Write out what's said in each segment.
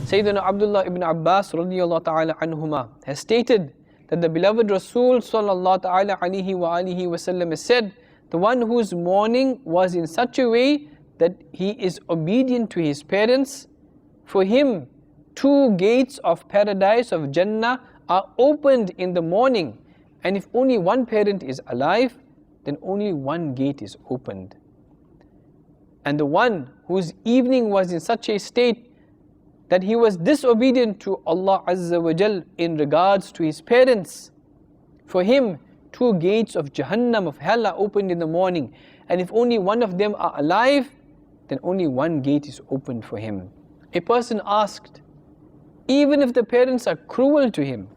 Sayyidina Abdullah ibn Abbas radiyallahu ta'ala anhuma has stated that the beloved Rasul sallallahu ta'ala alayhi wa alihi wasallam has said, the one whose mourning was in such a way that he is obedient to his parents, for him 2 gates of paradise of Jannah are opened in the morning, and if only one parent is alive, then only 1 gate is opened. And the one whose evening was in such a state that he was disobedient to Allah Azza wa Jal in regards to his parents, for him 2 gates of Jahannam, of hell, are opened in the morning, and if only one of them are alive, then only 1 gate is opened for him. A person asked, even if the parents are cruel to him,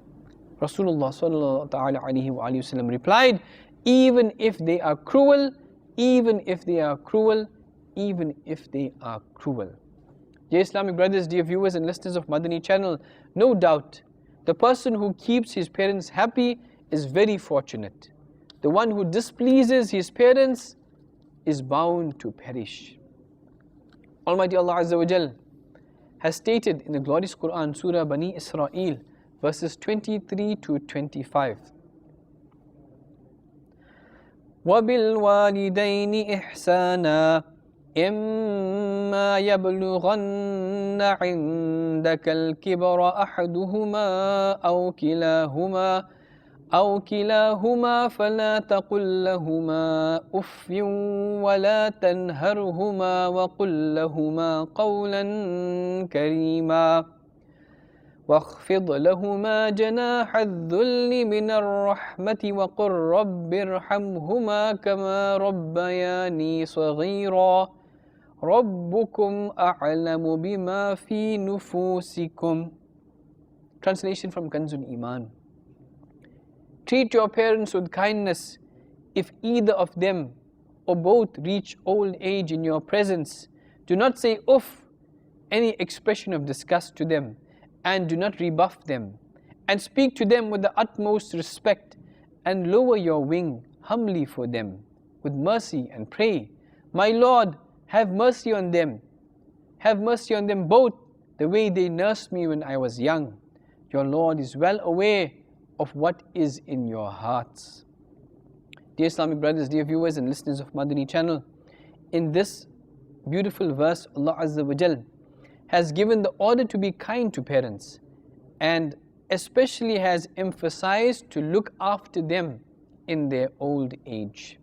Rasulullah sallallahu alaihi wasallam replied, even if they are cruel, even if they are cruel, even if they are cruel. Dear Islamic brothers, dear viewers and listeners of Madani Channel, no doubt the person who keeps his parents happy is very fortunate. The one who displeases his parents is bound to perish. Almighty Allah Azza wa Jal has stated in the glorious Quran, Surah Bani Israel, verses 23 to 25. وَبِالْوَالِدَيْنِ إِحْسَانًا إِمَّا يَبْلُغَنَّ عِنْدَكَ الْكِبَرَ أَحَدُهُمَا أَوْ كِلَاهُمَا فَلَا تَقُل لَّهُمَا أُفٍّ وَلَا تَنْهَرْهُمَا وَقُل لَّهُمَا قَوْلًا كَرِيمًا وَاخْفِضْ لَهُمَا جَنَاحَ الذُّلِّ مِنَ الرَّحْمَةِ وَقُل رَّبِّ ارْحَمْهُمَا كَمَا رَبَّيَانِي صَغِيرًا رَبُّكُمْ أَعْلَمُ بِمَا فِي نُفُوسِكُمْ. Translation from Kanzul Iman. Treat your parents with kindness if either of them or both reach old age in your presence. Do not say uff, any expression of disgust to them, and do not rebuff them, and speak to them with the utmost respect, and lower your wing humbly for them with mercy, and pray, my Lord, have mercy on them. Have mercy on them both the way they nursed me when I was young. Your Lord is well aware of what is in your hearts. Dear Islamic brothers, dear viewers and listeners of Madani Channel, in this beautiful verse, Allah Azza wa Jal has given the order to be kind to parents, and especially has emphasized to look after them in their old age.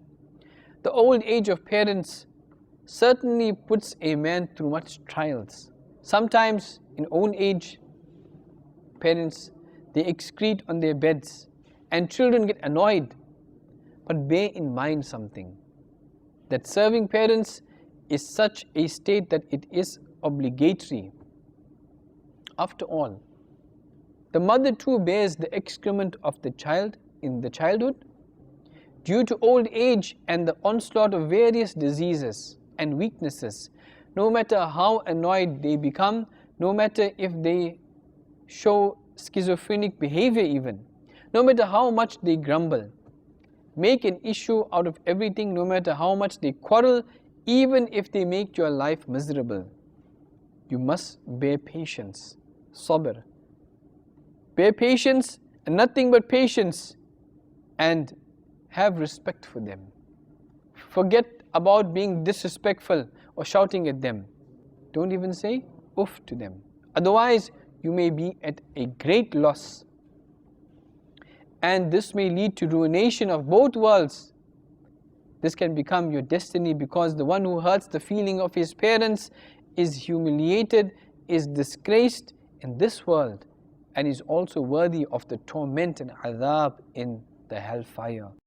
The old age of parents certainly puts a man through much trials. Sometimes in old age, parents, they excrete on their beds and children get annoyed. But bear in mind something, that serving parents is such a state that it is obligatory. After all, the mother too bears the excrement of the child in the childhood. Due to old age and the onslaught of various diseases and weaknesses, no matter how annoyed they become, no matter if they show schizophrenic behavior even, no matter how much they grumble, make an issue out of everything, no matter how much they quarrel, even if they make your life miserable, you must bear patience, sabr. Bear patience and nothing but patience, and have respect for them. Forget about being disrespectful or shouting at them. Don't even say uff to them. Otherwise, you may be at a great loss, and this may lead to ruination of both worlds. This can become your destiny, because the one who hurts the feeling of his parents is humiliated, is disgraced in this world, and is also worthy of the torment and adhab in the hellfire.